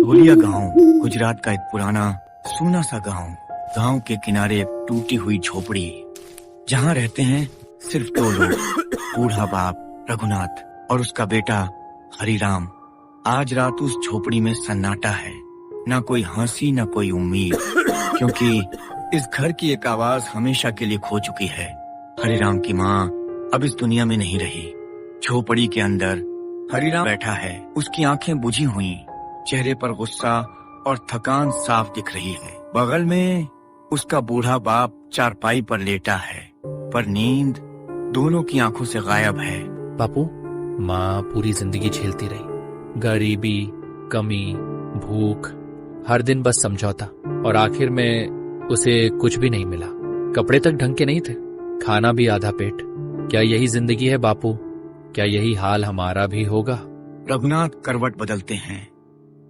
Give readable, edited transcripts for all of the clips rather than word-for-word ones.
धोलिया गांव गुजरात का एक पुराना सूना सा गांव। गांव के किनारे एक टूटी हुई झोपड़ी, जहां रहते हैं सिर्फ दो लोग, बूढ़ा बाप रघुनाथ और उसका बेटा हरिराम। आज रात उस झोपड़ी में सन्नाटा है, ना कोई हंसी ना कोई उम्मीद, क्योंकि इस घर की एक आवाज हमेशा के लिए खो चुकी है। हरिराम की माँ अब इस दुनिया में नहीं रही। झोपड़ी के अंदर हरिराम बैठा है, उसकी आंखें बुझी हुई, चेहरे पर गुस्सा और थकान साफ दिख रही है। बगल में उसका बूढ़ा बाप चारपाई पर लेटा है, पर नींद दोनों की आंखों से गायब है। बापू, माँ पूरी जिंदगी झेलती रही, गरीबी, कमी, भूख, हर दिन बस समझौता, और आखिर में उसे कुछ भी नहीं मिला। कपड़े तक ढंग के नहीं थे, खाना भी आधा पेट। क्या यही जिंदगी है बापू? क्या यही हाल हमारा भी होगा? रघुनाथ करवट बदलते हैं,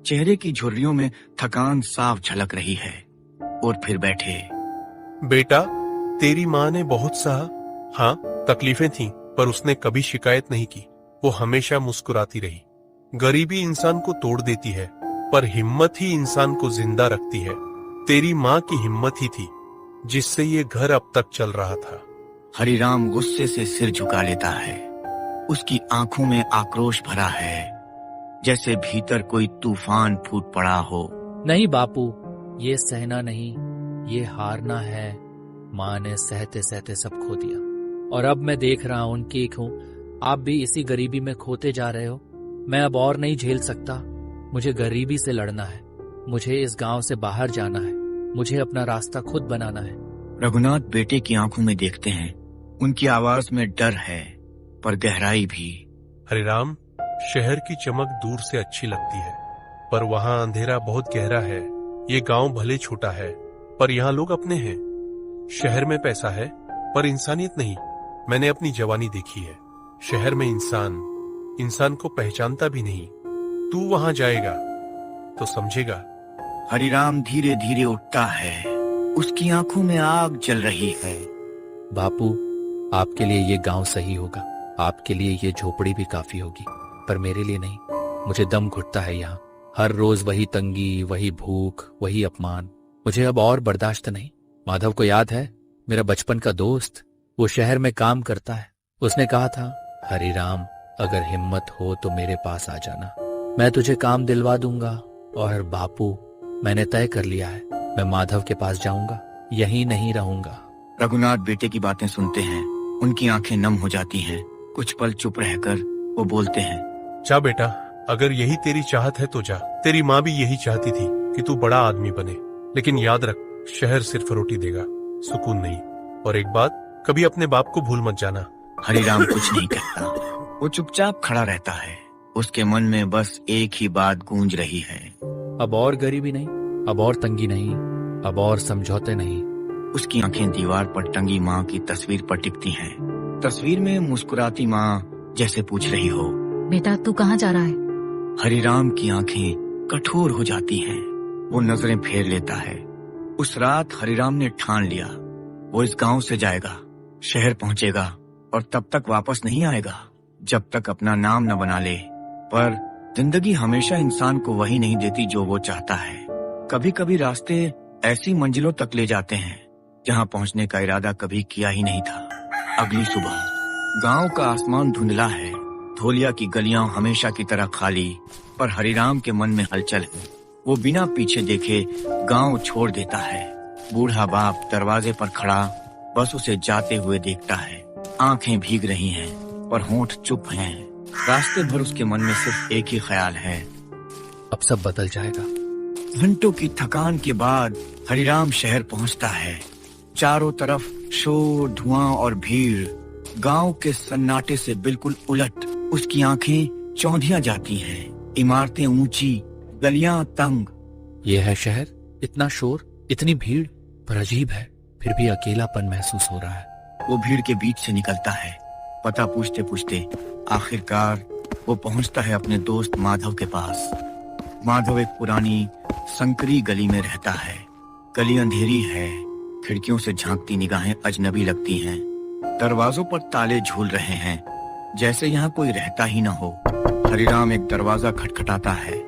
चेहरे की झुर्रियों में थकान साफ झलक रही है, और फिर बैठे। बेटा, तेरी माँ ने बहुत सहा। हाँ, तकलीफें थीं, पर उसने कभी शिकायत नहीं की। वो हमेशा मुस्कुराती रही। गरीबी इंसान को तोड़ देती है, पर हिम्मत ही इंसान को जिंदा रखती है। तेरी माँ की हिम्मत ही थी जिससे ये घर अब तक चल रहा था। हरिराम गुस्से से सिर झुका लेता है, उसकी आंखों में आक्रोश भरा है, जैसे भीतर कोई तूफान फूट पड़ा हो। नहीं बापू, ये सहना नहीं, ये हारना है। माँ ने सहते सहते सब खो दिया, और अब मैं देख रहा हूँ उनकी एक हूँ। आप भी इसी गरीबी में खोते जा रहे हो। मैं अब और नहीं झेल सकता। मुझे गरीबी से लड़ना है, मुझे इस गांव से बाहर जाना है, मुझे अपना रास्ता खुद बनाना है। रघुनाथ बेटे की आंखों में देखते हैं, उनकी आवाज में डर है, पर गहराई भी। हरिराम, शहर की चमक दूर से अच्छी लगती है, पर वहाँ अंधेरा बहुत गहरा है। ये गांव भले छोटा है, पर यहाँ लोग अपने हैं। शहर में पैसा है, पर इंसानियत नहीं। मैंने अपनी जवानी देखी है, शहर में इंसान को पहचानता भी नहीं। तू वहां जाएगा तो समझेगा। हरिराम धीरे धीरे उठता है, उसकी आंखों में आग जल रही है। बापू, आपके लिए ये गांव सही होगा, आपके लिए ये झोपड़ी भी काफी होगी, पर मेरे लिए नहीं। मुझे दम घुटता है यहाँ। हर रोज वही तंगी, वही भूख, वही अपमान। मुझे अब और बर्दाश्त नहीं। माधव को याद है, मेरा बचपन का दोस्त, वो शहर में काम करता है। उसने कहा था, हरिराम, अगर हिम्मत हो तो मेरे पास आ जाना, मैं तुझे काम दिलवा दूंगा। और बापू, मैंने तय कर लिया है, मैं माधव के पास जाऊंगा, यहीं नहीं रहूंगा। रघुनाथ बेटे की बातें सुनते हैं, उनकी आंखें नम हो जाती हैं। कुछ पल चुप रहकर वो बोलते हैं, जा बेटा, अगर यही तेरी चाहत है तो जा। तेरी माँ भी यही चाहती थी कि तू बड़ा आदमी बने, लेकिन याद रख, शहर सिर्फ रोटी देगा, सुकून नहीं। और एक बात, कभी अपने बाप को भूल मत जाना। हरिराम कुछ नहीं कहता, वो चुपचाप खड़ा रहता है। उसके मन में बस एक ही बात गूंज रही है, अब और गरीबी नहीं, अब और तंगी नहीं, अब और समझौते नहीं। उसकी आंखें दीवार पर टंगी माँ की तस्वीर पर टिकती हैं। तस्वीर में मुस्कुराती माँ जैसे पूछ रही हो, बेटा तू कहाँ जा रहा है? हरिराम की आंखें कठोर हो जाती हैं। वो नजरें फेर लेता है। उस रात हरिराम ने ठान लिया, वो इस गांव से जाएगा, शहर पहुंचेगा, और तब तक वापस नहीं आएगा जब तक अपना नाम न बना ले। पर जिंदगी हमेशा इंसान को वही नहीं देती जो वो चाहता है। कभी कभी रास्ते ऐसी मंजिलों तक ले जाते हैं जहां पहुंचने का इरादा कभी किया ही नहीं था। अगली सुबह गांव का आसमान धुंधला है, धोलिया की गलियां हमेशा की तरह खाली, पर हरिराम के मन में हलचल है। वो बिना पीछे देखे गांव छोड़ देता है। बूढ़ा बाप दरवाजे पर खड़ा बस उसे जाते हुए देखता है। आंखें भीग रही हैं, पर होंठ चुप हैं। रास्ते भर उसके मन में सिर्फ एक ही ख्याल है, अब सब बदल जाएगा। घंटों की थकान के बाद हरिराम शहर पहुंचता है। चारों तरफ शोर, धुआं और भीड़, गांव के सन्नाटे से बिल्कुल उलट। उसकी आंखें चौंधिया जाती हैं। इमारतें ऊंची, गलियां तंग। ये है शहर, इतना शोर, इतनी भीड़, पर अजीब है, फिर भी अकेलापन महसूस हो रहा है। वो भीड़ के बीच से निकलता है, पता पूछते पूछते आखिरकार वो पहुंचता है अपने दोस्त माधव के पास। माधव एक पुरानी संकरी गली में रहता है। गली अंधेरी है, खिड़कियों से झांकती निगाहें अजनबी लगती हैं। दरवाजों पर ताले झूल रहे हैं, जैसे यहाँ कोई रहता ही न हो। हरिराम एक दरवाजा खटखटाता है।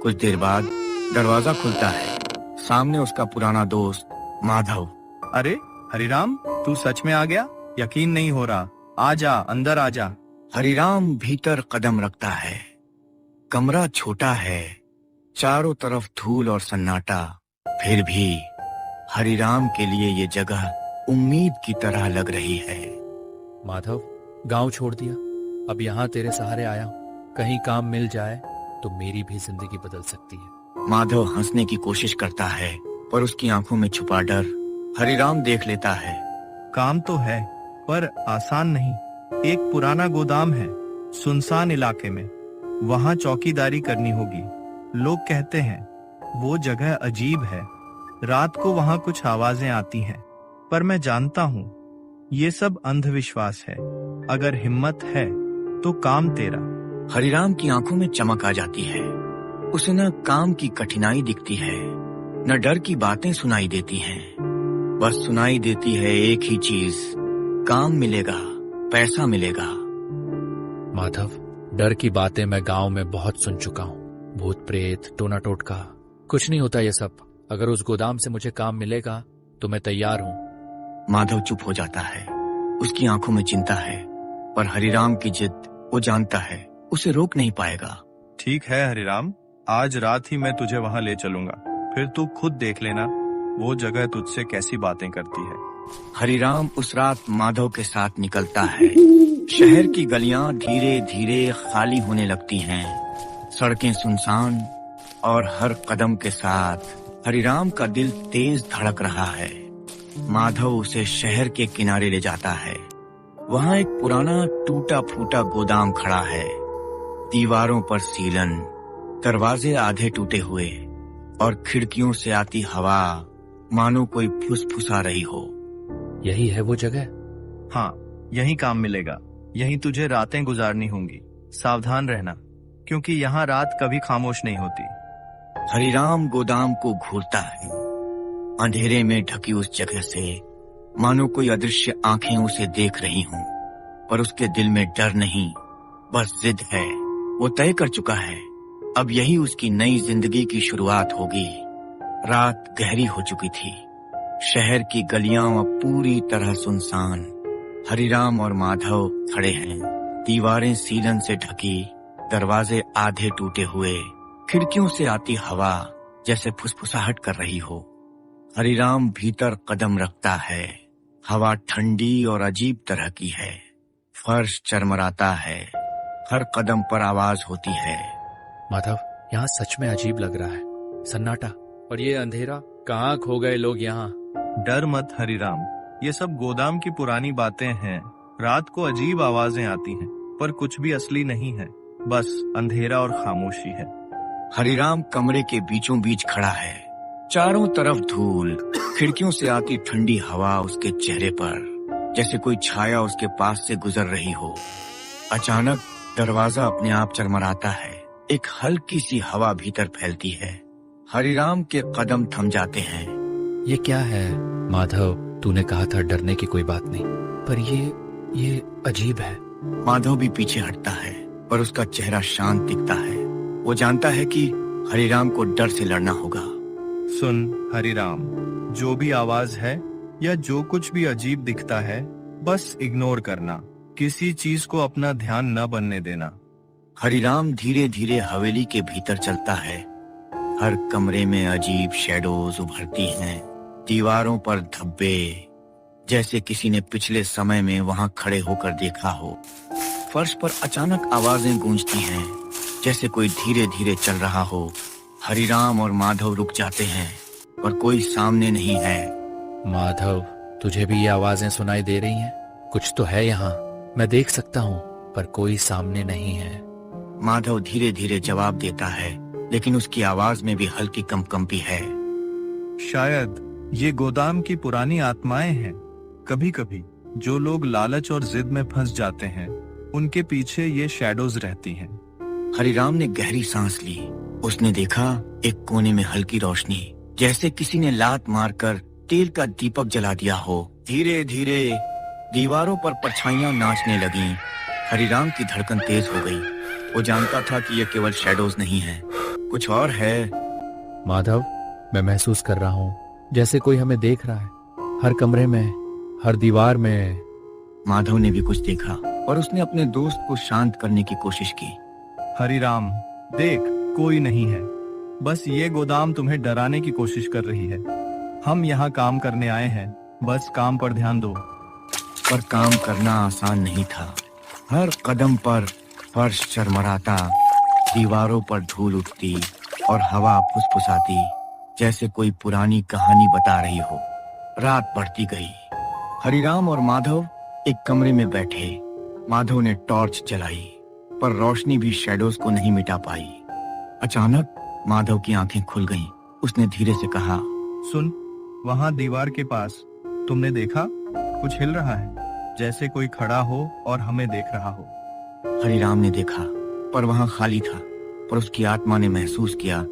कुछ देर बाद दरवाजा खुलता है। सामने उसका पुराना दोस्त माधव। अरे हरिराम, तू सच में आ गया? यकीन नहीं हो रहा। आजा, अंदर आजा। हरिराम भीतर कदम रखता है। कमरा छोटा है, चारों तरफ धूल और सन्नाटा। फिर भी हरिराम के लिए ये जगह उम्मीद की तरह लग रही है। माधव, गांव छोड़ दिया, अब यहाँ तेरे सहारे आया हूँ। कहीं काम मिल जाए तो मेरी भी जिंदगी बदल सकती है। माधव हंसने की कोशिश करता है, पर उसकी आंखों में छुपा डर हरिराम देख लेता है। काम तो है, पर आसान नहीं। एक पुराना गोदाम है, सुनसान इलाके में। वहाँ चौकीदारी करनी होगी। लोग कहते हैं वो जगह अजीब है। रात को वहाँ कुछ आवाजें आती हैं, पर मैं जानता हूँ ये सब अंधविश्वास है। अगर हिम्मत है तो काम तेरा। हरिराम की आंखों में चमक आ जाती है। उसे न काम की कठिनाई दिखती है, न डर की बातें सुनाई देती हैं। बस सुनाई देती है एक ही चीज, काम मिलेगा, पैसा मिलेगा। माधव, डर की बातें मैं गांव में बहुत सुन चुका हूँ। भूत प्रेत, टोना टोटका, कुछ नहीं होता ये सब। अगर उस गोदाम से मुझे काम मिलेगा तो मैं तैयार हूँ। माधव चुप हो जाता है। उसकी आंखों में चिंता है, पर हरिराम की जिद वो जानता है उसे रोक नहीं पाएगा। ठीक है हरिराम, आज रात ही मैं तुझे वहाँ ले चलूंगा। फिर तू खुद देख लेना वो जगह तुझसे कैसी बातें करती है। हरिराम उस रात माधव के साथ निकलता है। शहर की गलियां धीरे धीरे खाली होने लगती हैं, सड़कें सुनसान, और हर कदम के साथ हरिराम का दिल तेज धड़क रहा है। माधव उसे शहर के किनारे ले जाता है। वहाँ एक पुराना टूटा फूटा गोदाम खड़ा है। दीवारों पर सीलन, दरवाजे आधे टूटे हुए, और खिड़कियों से आती हवा मानो कोई फुसफुसा रही हो। यही है वो जगह? हाँ, यही काम मिलेगा। यहीं तुझे रातें गुजारनी होंगी। सावधान रहना, क्योंकि यहाँ रात कभी खामोश नहीं होती। हरिराम गोदाम को घूरता है। अंधेरे में ढकी उस जगह से मानो कोई अदृश्य आंखें उसे देख रही हों, पर उसके दिल में डर नहीं, बस जिद है। वो तय कर चुका है, अब यही उसकी नई जिंदगी की शुरुआत होगी। रात गहरी हो चुकी थी। शहर की गलियां अब पूरी तरह सुनसान। हरिराम और माधव खड़े हैं। दीवारें सीलन से ढकी, दरवाजे आधे टूटे हुए, खिड़कियों से आती हवा जैसे फुसफुसाहट कर रही हो। हरिराम भीतर कदम रखता है। हवा ठंडी और अजीब तरह की है। फर्श चरमराता है। हर कदम पर आवाज होती है। माधव, यहाँ सच में अजीब लग रहा है। सन्नाटा और ये अंधेरा, कहाँ खो गए लोग यहाँ? डर मत हरिराम, ये सब गोदाम की पुरानी बातें हैं। रात को अजीब आवाजें आती हैं, पर कुछ भी असली नहीं है। बस अंधेरा और खामोशी है। हरिराम कमरे के बीचों बीच खड़ा है। चारों तरफ धूल, खिड़कियों से आती ठंडी हवा उसके चेहरे पर जैसे कोई छाया उसके पास से गुजर रही हो। अचानक दरवाजा अपने आप चरमराता है। एक हल्की सी हवा भीतर फैलती है। हरिराम के कदम थम जाते हैं। ये क्या है? माधव, तूने कहा था डरने की कोई बात नहीं, पर ये अजीब है। माधव भी पीछे हटता है, पर उसका चेहरा शांत दिखता है। वो जानता है कि हरिराम को डर से लड़ना होगा। सुन हरिराम, जो भी आवाज है या जो कुछ भी अजीब दिखता है, बस इग्नोर करना। किसी चीज को अपना ध्यान न बनने देना। हरिराम धीरे धीरे हवेली के भीतर चलता है। हर कमरे में अजीब शैडोज उभरती हैं। दीवारों पर धब्बे, जैसे किसी ने पिछले समय में वहां खड़े होकर देखा हो। फर्श पर अचानक आवाजें गूंजती हैं, जैसे कोई धीरे धीरे चल रहा हो। हरिराम और माधव रुक जाते हैं, पर कोई सामने नहीं है। माधव, तुझे भी ये आवाजें सुनाई दे रही हैं? कुछ तो है यहाँ, मैं देख सकता हूँ, पर कोई सामने नहीं है। माधव धीरे धीरे जवाब देता है, लेकिन उसकी आवाज में भी हल्की कंपकंपी है। शायद ये गोदाम की पुरानी आत्माएं हैं। कभी कभी जो लोग लालच और जिद में फंस जाते हैं, उनके पीछे ये शैडोज रहती हैं। हरिराम ने गहरी सांस ली। उसने देखा एक कोने में हल्की रोशनी, जैसे किसी ने लात मारकर तेल का दीपक जला दिया हो। धीरे धीरे दीवारों पर परछाइयां नाचने लगीं। हरिराम की धड़कन तेज हो गई। वो जानता था कि यह केवल शैडोज नहीं है, कुछ और है। माधव, मैं महसूस कर रहा हूँ जैसे कोई हमें देख रहा है, हर कमरे में, हर दीवार में। माधव ने भी कुछ देखा और उसने अपने दोस्त को शांत करने की कोशिश की। हरिराम, देख, कोई नहीं है, बस ये गोदाम तुम्हें डराने की कोशिश कर रही है। हम यहाँ काम करने आए हैं, बस काम पर ध्यान दो। पर काम करना आसान नहीं था। हर कदम पर फर्श चरमराता, दीवारों पर धूल उठती और हवा फुसफुसाती, जैसे कोई पुरानी कहानी बता रही हो। रात बढ़ती गई। हरिराम और माधव एक कमरे में बैठे। माधव ने टॉर्च जलाई, पर रोशनी भी शैडोज को नहीं मिटा पाई। अचानक माधव की आंखें खुल गईं। उसने धीरे से कहा, सुन, वहाँ दीवार के पास तुमने देखा? कुछ हिल रहा है, जैसे कोई खड़ा हो और हमें देख रहा हो। हरिराम ने देखा, पर वहां खाली था। पर उसकी आत्मा ने महसूस किया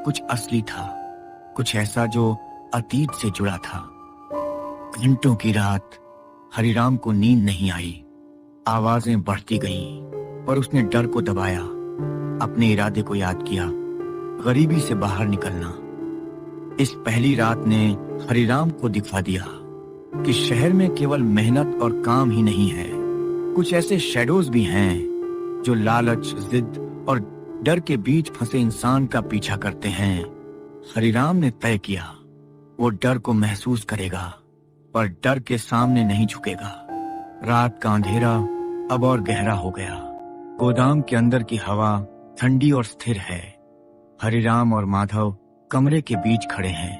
कुछ असली था, कुछ ऐसा जो अतीत से जुड़ा था। घंटों की रात हरिराम को नींद नहीं आई। आवाजें बढ़ती गईं, पर उसने डर को दबाया, अपने इरादे को याद किया, गरीबी से बाहर निकलना। इस पहली रात ने हरिराम को दिखा दिया कि शहर में केवल मेहनत और काम ही नहीं है, कुछ ऐसे शैडोज भी हैं जो लालच, जिद और डर के बीच फंसे इंसान का पीछा करते हैं। हरिराम ने तय किया, वो डर को महसूस करेगा, पर डर के सामने नहीं झुकेगा। रात का अंधेरा अब और गहरा हो गया। गोदाम के अंदर की हवा ठंडी और स्थिर है। हरिराम और माधव कमरे के बीच खड़े हैं।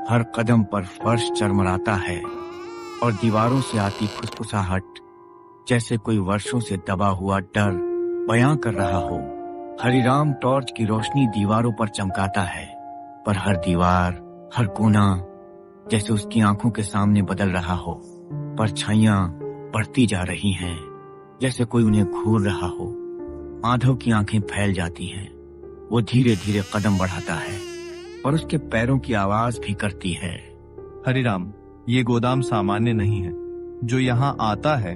हर कदम पर फर्श चरमराता है और दीवारों से आती फुसफुसाहट जैसे कोई वर्षों से दबा हुआ डर बयां कर रहा हो। हरिराम टॉर्च की रोशनी दीवारों पर चमकाता है, पर हर दीवार, हर कोना जैसे उसकी आंखों के सामने बदल रहा हो। परछाइयां बढ़ती जा रही हैं, जैसे कोई उन्हें घूर रहा हो। माधव की आंखें फैल जाती हैं। वो धीरे धीरे कदम बढ़ाता है, पर उसके पैरों की आवाज भी करती है। हरिराम, ये गोदाम सामान्य नहीं है। जो यहाँ आता है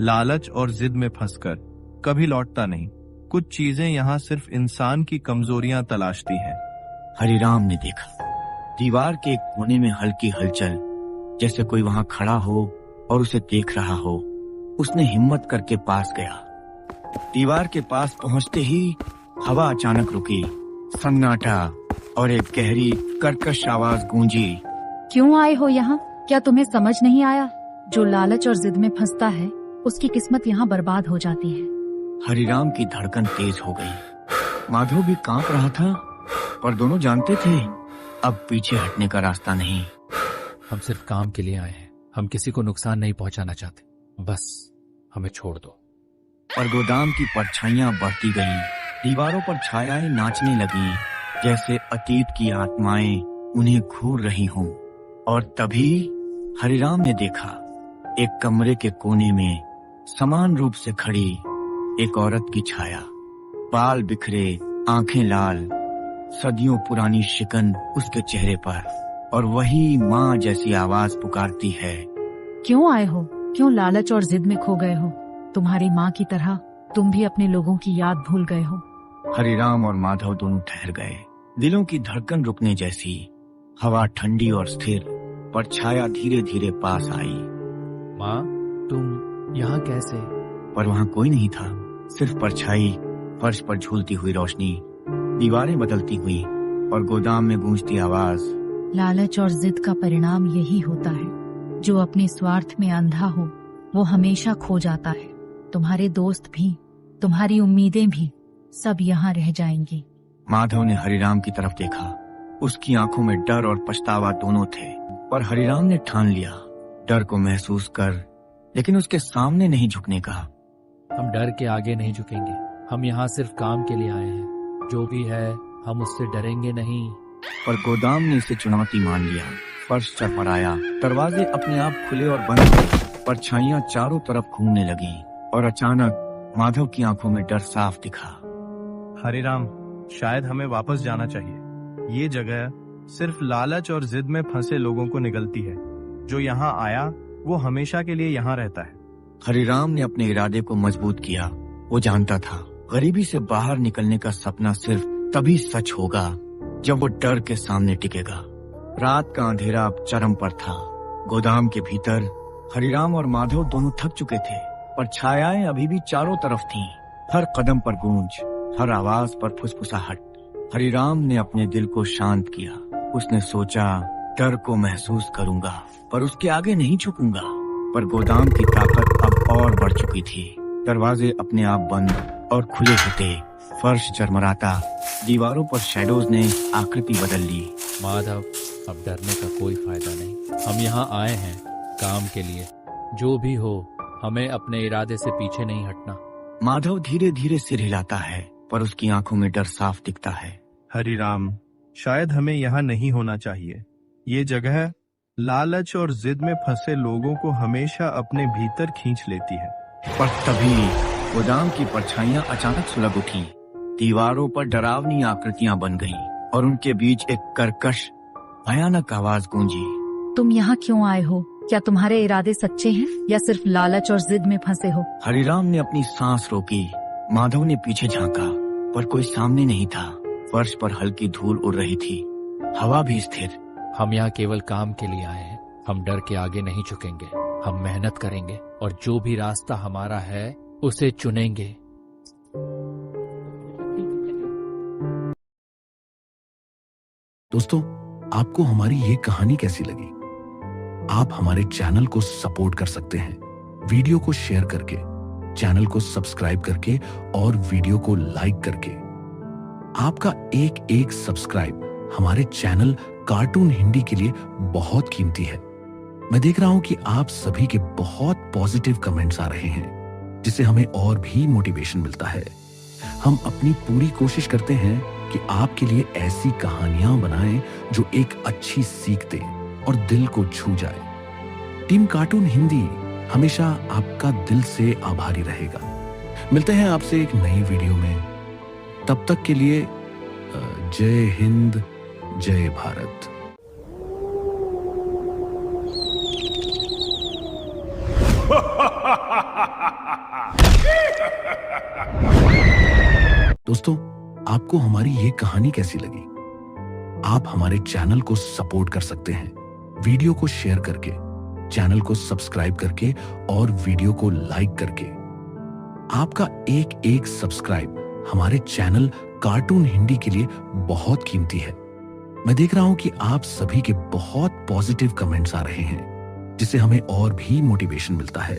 लालच और जिद में फंसकर कभी लौटता नहीं। कुछ चीजें यहाँ सिर्फ इंसान की कमजोरियां तलाशती हैं। हरिराम ने देखा, दीवार के एक कोने में हल्की हलचल, जैसे कोई वहां खड़ा हो और उसे देख रहा हो। उसने हिम्मत करके पास गया। दीवार के पास पहुंचते ही हवा अचानक रुकी। सन्नाटा और एक गहरी कर्कश आवाज गूंजी। क्यों आए हो यहाँ? क्या तुम्हें समझ नहीं आया? जो लालच और जिद में फंसता है, उसकी किस्मत यहाँ बर्बाद हो जाती है। हरिराम की धड़कन तेज हो गई। माधव भी कांप रहा था, पर दोनों जानते थे अब पीछे हटने का रास्ता नहीं। हम सिर्फ काम के लिए आए हैं, हम किसी को नुकसान नहीं पहुंचाना चाहते, बस हमें छोड़ दो। और गोदाम की परछाइयां बढ़ती गईं, दीवारों पर छायाएं नाचने लगीं, जैसे अतीत की आत्माएं उन्हें घूर रही हों। और तभी हरिराम ने देखा, एक कमरे के कोने में समान रूप से खड़ी एक औरत की छाया। बाल बिखरे, आंखें लाल, सदियों पुरानी शिकन उसके चेहरे पर, और वही माँ जैसी आवाज पुकारती है। क्यों आए हो? क्यों लालच और जिद में खो गए हो? तुम्हारी माँ की तरह तुम भी अपने लोगों की याद भूल गए हो। हरिराम और माधव दोनों ठहर गए, दिलों की धड़कन रुकने जैसी। हवा ठंडी और स्थिर, पर छाया धीरे धीरे पास आई। माँ, तुम यहाँ कैसे? पर वहाँ कोई नहीं था, सिर्फ परछाई, फर्श पर झूलती हुई रोशनी, दीवारें बदलती हुई और गोदाम में गूंजती आवाज। लालच और जिद का परिणाम यही होता है। जो अपने स्वार्थ में अंधा हो, वो हमेशा खो जाता है। तुम्हारे दोस्त भी, तुम्हारी उम्मीदें भी, सब यहाँ रह जाएंगी। माधव ने हरिराम की तरफ देखा। उसकी आंखों में डर और पछतावा दोनों थे, पर हरिराम ने ठान लिया, डर को महसूस कर, लेकिन उसके सामने नहीं झुकने का। हम डर के आगे नहीं झुकेंगे। हम यहाँ सिर्फ काम के लिए आए हैं। जो भी है, हम उससे डरेंगे नहीं। पर गोदाम ने इसे चुनौती मान लिया। फर्श चरमराया, दरवाजे अपने आप खुले और बंद हुए, परछाइयां चारों तरफ घूमने लगीं, और अचानक माधव की आंखों में डर साफ दिखा। हरिराम, शायद हमें वापस जाना चाहिए। ये जगह सिर्फ लालच और जिद में फंसे लोगों को निगलती है। जो यहाँ आया वो हमेशा के लिए यहाँ रहता है। हरिराम ने अपने इरादे को मजबूत किया। वो जानता था, गरीबी से बाहर निकलने का सपना सिर्फ तभी सच होगा जब वो डर के सामने टिकेगा। रात का अंधेरा अब चरम पर था। गोदाम के भीतर हरिराम और माधव दोनों थक चुके थे, पर छायाएं अभी भी चारों तरफ थीं। हर कदम पर गूंज, हर आवाज पर फुसफुसाहट। हरिराम ने अपने दिल को शांत किया। उसने सोचा, डर को महसूस करूंगा पर उसके आगे नहीं झुकूंगा। पर गोदाम की ताकत अब और बढ़ चुकी थी। दरवाजे अपने आप बंद और खुले होते, फर्श झरमराता, दीवारों पर शैडोज ने आकृति बदल ली। माधव, अब डरने का कोई फायदा नहीं। हम यहाँ आए हैं काम के लिए। जो भी हो, हमें अपने इरादे से पीछे नहीं हटना। माधव धीरे धीरे सिर हिलाता है, पर उसकी आंखों में डर साफ दिखता है। हरिराम, शायद हमें यहाँ नहीं होना चाहिए। ये जगह लालच और जिद में फंसे लोगों को हमेशा अपने भीतर खींच लेती है। पर तभी गोदाम की परछाइयां अचानक सुलग उठी। दीवारों पर डरावनी आकृतियां बन गईं और उनके बीच एक कर्कश भयानक आवाज गूंजी। तुम यहाँ क्यों आए हो? क्या तुम्हारे इरादे सच्चे हैं या सिर्फ लालच और जिद में फंसे हो? हरिराम ने अपनी सांस रोकी। माधव ने पीछे झांका, पर कोई सामने नहीं था। फर्श पर हल्की धूल उड़ रही थी, हवा भी स्थिर। हम यहाँ केवल काम के लिए आए हैं। हम डर के आगे नहीं झुकेंगे। हम मेहनत करेंगे और जो भी रास्ता हमारा है उसे चुनेंगे। दोस्तों, आपको हमारी ये कहानी कैसी लगी? आप हमारे चैनल को सपोर्ट कर सकते हैं वीडियो को शेयर करके, चैनल को सब्सक्राइब करके और वीडियो को लाइक करके। आपका एक एक सब्सक्राइब हमारे चैनल कार्टून हिंदी के लिए बहुत कीमती है। मैं देख रहा हूं कि आप सभी के बहुत पॉजिटिव कमेंट्स आ रहे हैं, जिससे हमें और भी मोटिवेशन मिलता है। हम अपनी पूरी कोशिश करते हैं कि आपके लिए ऐसी कहानियां बनाएं जो एक अच्छी सीख दे और दिल को छू जाए। टीम कार्टून हिंदी हमेशा आपका दिल से आभारी रहेगा। मिलते हैं आपसे एक नई वीडियो में। तब तक के लिए जय हिंद, जय भारत। दोस्तों, आपको हमारी ये कहानी कैसी लगी? आप हमारे चैनल को सपोर्ट कर सकते हैं वीडियो को शेयर करके, चैनल को सब्सक्राइब करके और वीडियो को लाइक करके। आपका एक एक सब्सक्राइब हमारे चैनल कार्टून हिंदी के लिए बहुत कीमती है। मैं देख रहा हूं कि आप सभी के बहुत पॉजिटिव कमेंट्स आ रहे हैं, जिससे हमें और भी मोटिवेशन मिलता है।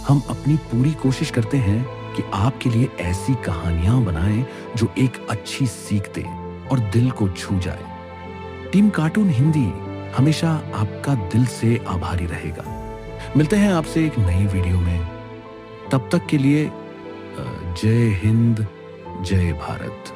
हम अपनी पूरी कोशिश करते हैं कि आपके लिए ऐसी कहानियां बनाएं जो एक अच्छी सीख दे और दिल को छू जाए। टीम कार्टून हिंदी हमेशा आपका दिल से आभारी रहेगा। मिलते हैं आपसे एक नई वीडियो में। तब तक के लिए जय हिंद, जय भारत।